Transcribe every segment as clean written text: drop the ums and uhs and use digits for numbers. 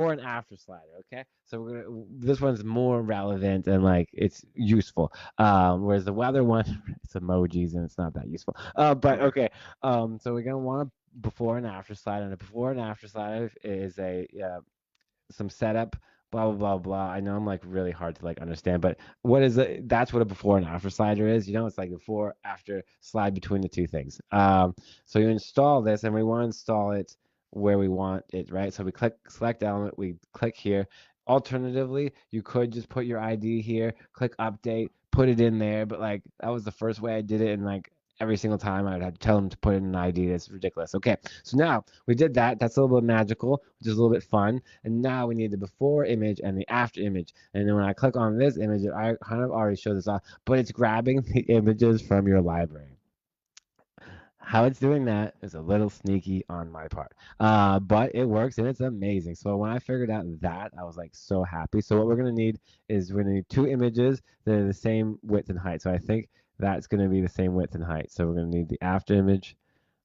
before and after slider. Okay, so this one's more relevant and like it's useful. Whereas the weather one, it's emojis and it's not that useful. But okay. So we're gonna want a before and after slider, and a before and after slider is a some setup, blah blah blah blah. I know I'm like really hard to like understand, but what is it? That's what a before and after slider is. You know, it's like before after slide between the two things. So you install this, and we want to install it where we want it, right? So we click select element, we click here. Alternatively, you could just put your ID here, click update, put it in there, but like that was the first way I did it, and like every single time I would have to tell them to put in an ID. That's ridiculous. Okay, so now we did that. That's a little bit magical, which is a little bit fun. And now we need the before image and the after image. And then when I click on this image, I kind of already showed this off, but it's grabbing the images from your library. How it's doing that is a little sneaky on my part, but it works and it's amazing. So when I figured out that, I was like so happy. So what we're gonna need is we're gonna need two images that are the same width and height. So I think that's gonna be the same width and height. So we're gonna need the after image.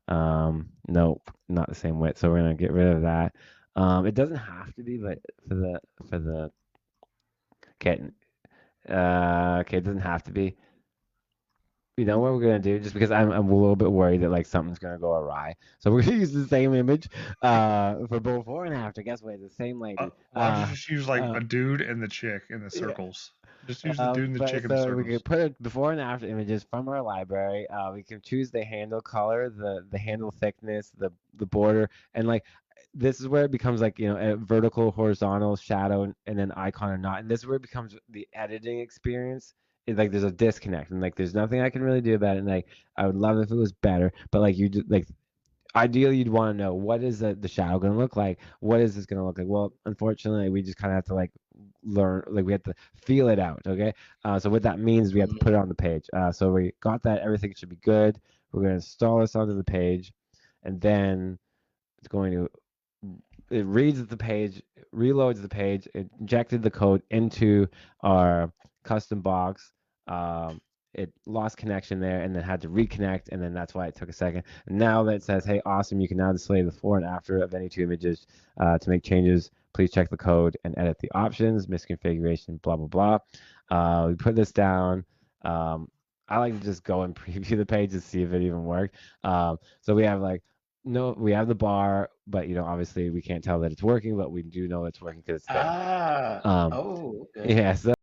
Nope, not the same width. So we're gonna get rid of that. It doesn't have to be, but for the okay, okay, it doesn't have to be. You know what we're gonna do? Just because I'm a little bit worried that like something's gonna go awry, so we're gonna use the same image for before and after. Guess what? It's the same lady. Why don't you just use like Uh, a dude and the chick in the yeah. circles? Just use the dude and the But chick in the so we can circles. put it before and after images from our library. We can choose the handle color, the handle thickness, the border, and like this is where it becomes like a vertical, horizontal, shadow, and then icon or not. And this is where it becomes the editing experience. It's like there's a disconnect, and like there's nothing I can really do about it. And like I would love if it was better, but like you just like ideally you'd want to know what is the shadow going to look like, what is this going to look like. Well, unfortunately we just kind of have to like learn, like we have to feel it out. Okay, so what that means, we have to put it on the page. So we got that, everything should be good. We're going to install this onto the page, and then it's going to, it reads the page, reloads the page, it injected the code into our custom box. It lost connection there and then had to reconnect, and then that's why it took a second. And now that it says, hey, awesome, you can now display the before and after of any two images. To make changes, please check the code and edit the options, misconfiguration, blah, blah, blah. We put this down. I like to just go and preview the page to see if it even worked. So we have like, no, we have the bar, but obviously we can't tell that it's working, but we do know it's working because it's there. Ah. Um, Oh, okay. yeah, so